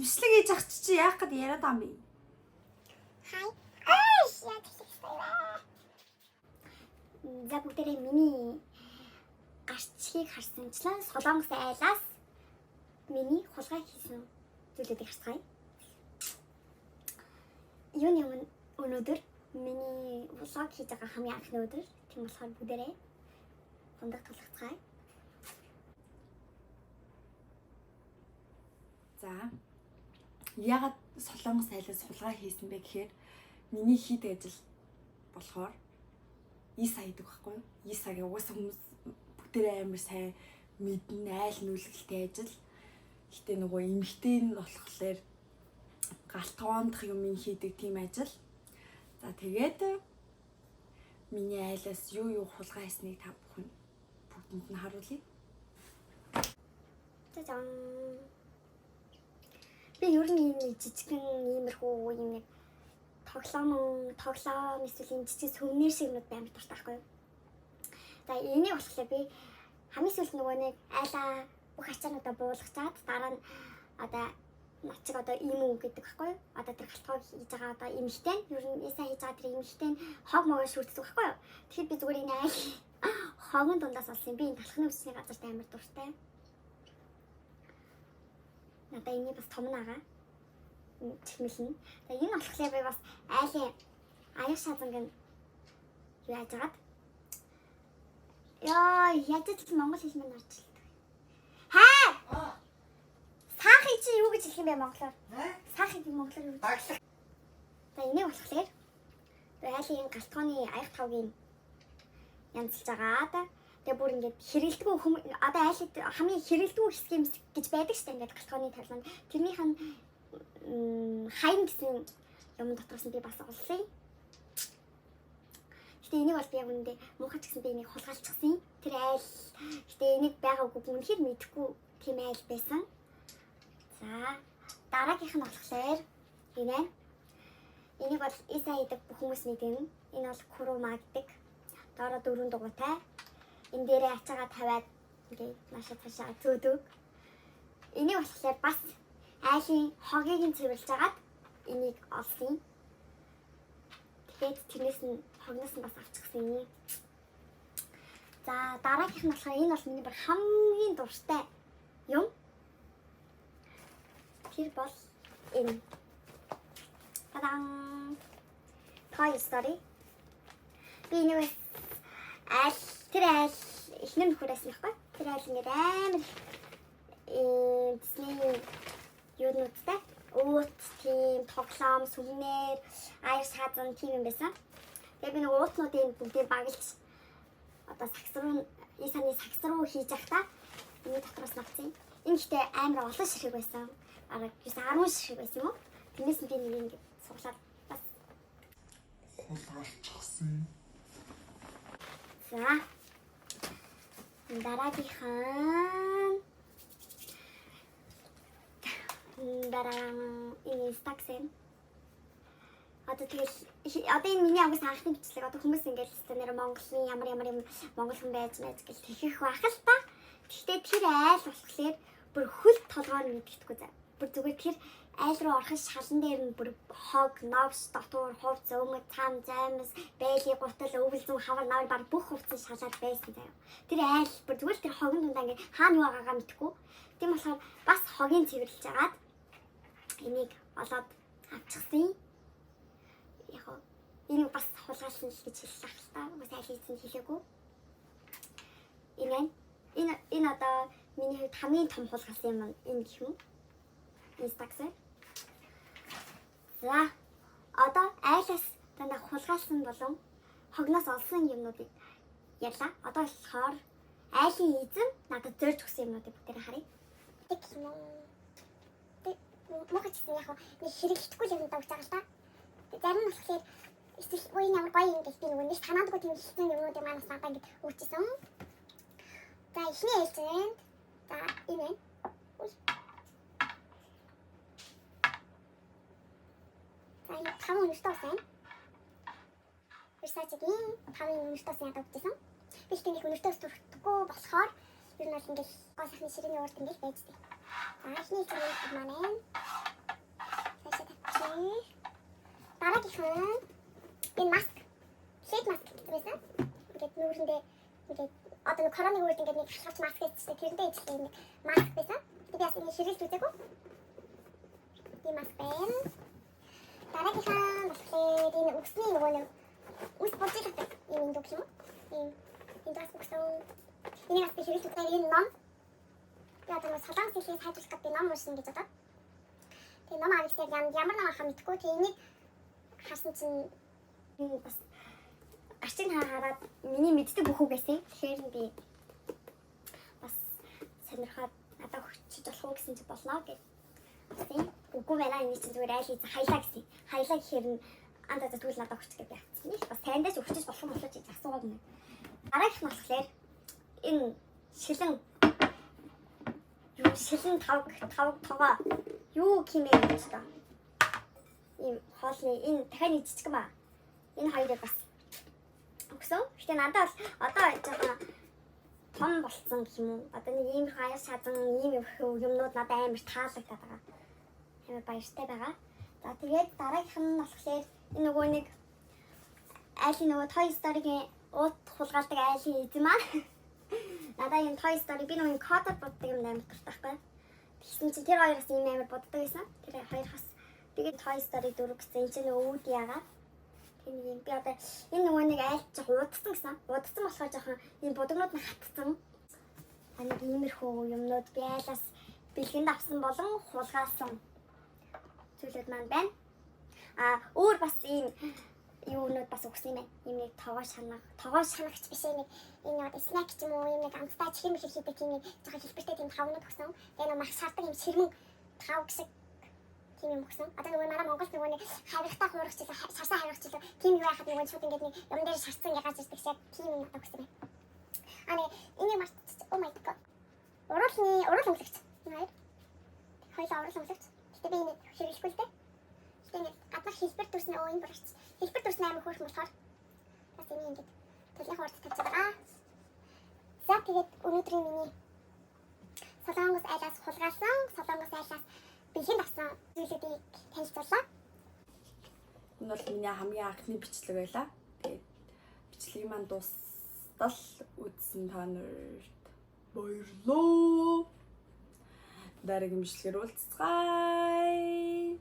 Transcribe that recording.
бичлэг хийж ах чи яах гээд яриад байгаа юм бэ? Хай. Яа тэгсэй. За бүгдээрээ миний гарчгийг харсанчлаа Солонгос айлаас миний хулгай хийсэн зүйлүүдийг харцгаая. Юуны өнөөдөр миний влог хийж байгаа хамгийн анхны өдөр. Тийм болохоор бүгдээрээ хундаг тулгацгаая. За. Ягаад Солонгос айлаас хулгай хийсэн бэ гэхээр миний хийдэг ажил болохоор ИСА хийдэг байхгүй юу? ИСАгийн угаасаа хүмүүс бүгдээрээ амар сайн мэднэ, айл нүлгэлтэй ажил. Гэтэ нөгөө эмэгтэй нь болохоор галтгоондох юм хийдэг тийм ажил. За тэгээд миний айлаас юу хулгай хийснийг та бүхэн бүгдэнд нь харуулъя. 짜잔. Би ер нь ийм жижигхэн иймэрхүү юм нэг тоглоом эсвэл энэ жижиг сүмнэр шигнүүд амар дуртай байхгүй юу? За энийг болохоор би хамгийн сүүлд нөгөө нэг айлаа бүх ачаануудаа буулгачаад дараа нь одоо начиг одоо ийм үг гэдэг байхгүй юу? Одоо тэр галтгоо хийж байгаа одоо эмхтэй нь ер нь эсэ хийж байгаа тэр эмхтэй нь хог могоо шүрддэг байхгүй юу? Тэгэхээр би зүгээр энэ айл хогон дундаас олсон би энэ талхны үсний газарт амар дуртай. Надаа энэ бас том нагаа. Чихмэлнэ. Тэгээ энэ болохоор би бас айлын аяг шазангийн юу яаж агаад. Яа, яаж ч монгол хэл мань орчлоо. Хаа! Сахи чи юу гэж хэлэх юм бэ монголоор? Сахиг монголоор юу гэж? За энийг болохоор айлын галтгооны аяг тавгийн янзлж байгаа. Тэгээ бүр ингээд хэрэгэлдэггүй одоо айлд хамгийн хэрэгэлдэггүй хэсэг юм гэж байдаг шүү дээ ингээд галтгооны тавланд. Тэрнийх нь хайн гэсэн юм дотроос нь би бас олсон. Гэтэ энийг бол би яг үнэндээ муухай ч гэсэн би энийг хулгайлчихсан. Тэр айл гэтэ энийг байгаагүй үнэхээр мэдэхгүй тийм айл байсан. За дараагийнх нь болохоор энэ. Энийг бол ИСА хийдэг бүх хүмүүс мэднэ. Энэ бол курума гэдэг. Доороо 4 дугуйтай. Энэ дээрээ ачаагаа тавиад ингээд машаа цаашаа зөөдөг. Энийг болохоор бас айлын хогийг нь цэвэрлж агаад энийг олсон. Тэгээд тэрнээс нь хогноос нь бас авчихсан юм. За дараагийнх нь болохоор энэ бол миний бүр хамгийн дуртай юм. Тэр бол энэ. Тадан! Toy Story. Би нэг айл тэр айл эхнэр нөхөрөөс нэхгүй. Тэр айл ингээд амар Disney юунуудтай уут тийм тоглоом сүмнэр аяр шаазан тийм юм байсан. Тэгээ би нэг уутнуудын бүгдийг баглж одоо сакс руу исаны сакс руу хийж явахдаа энэ дотроос навцсан. Энэ ихтэй амар олон ширхэг байсан. Араа 10 ширхэг байсан юм уу? Тэрнээс нь би нэг ингэ суглаад бас хулгайлчихсан. За дараагийнхан энэ стаксэн. Одоо тэгэл одоо энэ миний агаас анхны бичлэг одоо хүмүүс ингээл нэр Монголын ямар юм монгол хүн байж гэж тэхэх байх л та. Гэхдээ тэр айл болохоор бүр хөл толгоор мэдгэдэггүй заа. Бүр зүгээр тэр айл руу орох шалан дээр нь бүр хог, новс, дотор, хувц, өмг, цам, займс, бэйли, гутал, өвөл зүүн хавар навар баг бүх хувцас шалаад байсан заяа. Тэр айл бүр зүгээр тэр хогийн дундаа ингээд хаана юу байгаагаа мэдэхгүй. Тийм болохоор бас хогийн цэвэрлж агаад энийг олоод авчихсан. Яг энийг бас хулгайлсан л гэж хэллээ л та. Бас айл хийсэн хэлээгүй. Энэ одоо миний хувьд хамгийн том хулгайлсан юм энэ гэх юм. Инстагсэр. За одоо айлаас дандаа хулгайлсан болон хогноос олсон юмнуудыг ярьлаа. Одоо болохоор айлын эзэн надад зорж өгсөн юмнуудыг бүгдээрээ харъя. Тэг юм. Мохоч гэсэн яг нэг хэрэглэхгүй юм дагж байгаа л та. Зарим нь болохоор эсвэл үеийн ямар гоё юм гэж би нөгөө нэг санаадгүй тийм хэлсэн юмнуудыг манаас надад ингэж өгчээсэн. За эхний ээлжинд за энэ энэ 5 өнөртөө сан. Versace-гийн 5 өнөртөө сан ядаж өгсөн. Би ч тэнийх өнөртөөс төрөхгүй болохоор ер нь бол ингээл гол ахны ширээний урд ингээл байжтэй. За эхний зүйл маань Дараагийнх нь энэ маск. Шийд маск гэдэг байсан. Ингээд нүүрэндээ ингээд одоо нэг коронавиг үед ингээд нэг хашгирч маск хийчихсэн. Тэрэндээ ижил нэг маск байсан. Би бас ингэ ширэлж үзээгүй. Энэ маск байна. Дараагийнх нь болохоор энэ үсний нөгөө нэг үс бодчихдаг юм дүү юм уу? Энэ дас үсэн. Энийг бас би ширэлж үзээ энэ ном. Яг нэг солонгос хэлийг сайжруулах гэдэг ном уншина гэж бодоод. Тэгээ ном авчихсан ямар ном ахаа мэдгүй. Тэгээ энийг харсан чинь бас гарчин хараад миний мэддэг бүх үг байсан. Тэгэхээр би бас сонирхоод надад өгчиж болох уу гэсэн чи болно гэж. Тийм. Үгүй байна энэ чинь зүгээр айл хайлаа гэсэн. Хайлаа гэхээр нь андаа тэгвэл надад өгч гэж яасан. Бас тандаж өгчиж болох юм болоо чи асуугаад байна. Дараагийнх нь болохоор энэ шилэн тавга юу хэмээн гэж та. Ийм хоолны энэ дахиад нэг жижиг ба. Энэ хоёрыг бас өгсөн. Гэтэ надад бол одоо жоохон том болцсон гэх юм уу. Одоо нэг ийм хаяа шадан ийм юмнууд надад амар таалагдаад байгаа. Амар баяртай байгаа. За тэгээд дараагийнх нь болохоор энэ нөгөө нэг айлын нөгөө Toy Story-гийн уут хулгайлдаг айлын эзэн маань. Надаа энэ Toy Story би нөгөө кодер боддог юм амар дуртай байхгүй. Тэгсэн чинь тэр хоёроос ийм амар боддог байсан. Тэр хоёроос тэгээд Toy Story 4 гэсэн энэ чинь нөгөө үүд яагаад. Тийм юм би одоо энэ нөгөө нэг айл жоох удсан гэсэн. Удсан болохоор жоохон энэ бодогнууд нь хатсан. Нэг иймэрхүү юмнууд би айлаас бэлгэнд авсан болон хулгайлсан зүйлүүд маань байна. Өөр бас ийм юунууд бас өгсөн юм байна. Ийм нэг тогоо шанагч биш нэг энэ одоо снэк ч юм уу ийм нэг амттай чихэн мэл хийдэг тийм нэг жоохон хэлбэртэй тийм тавнууд өгсөн. Тэгээ нэг мах шаардаг юм сэрмэн тав гişг тийм юм өгсөн. Одоо нөгөө манай Монголд нөгөө нэг хавигтай хуурагчлаа шарсаа хавигчлаа тийм юу яхад нөгөө шууд ингээд нэг юм дээр шарцсан яг гарч ирдэг шиг тийм юм надад өгсөн байна. Ани энэ март oh my god. Урал өнгөлөгч. Нэр. Хоёул урал өнгөлөгч. Гэтэ би энэ хэрэглэхгүй л дээ. Гэтэ нэг гаднах хэлбэр төсний энэ бүрч. Хэлбэр төсний амар хөөрхөн болохоор бас энэ ингээд төлөв хурд тавьж байгаа. За тэгээд өнөөдрийн миний солонгос айлаас хулгайлсан, солонгос айлаас бэлгэнд авсан зүйлүүдийг танилцууллаа. Энэ бол миний хамгийн анхны бичлэг байлаа. Тэгээд бичлэгийг маань дуустал үзсэн та нарт баярлалаа. Дараагийн бичлэгээр уулзцгаая.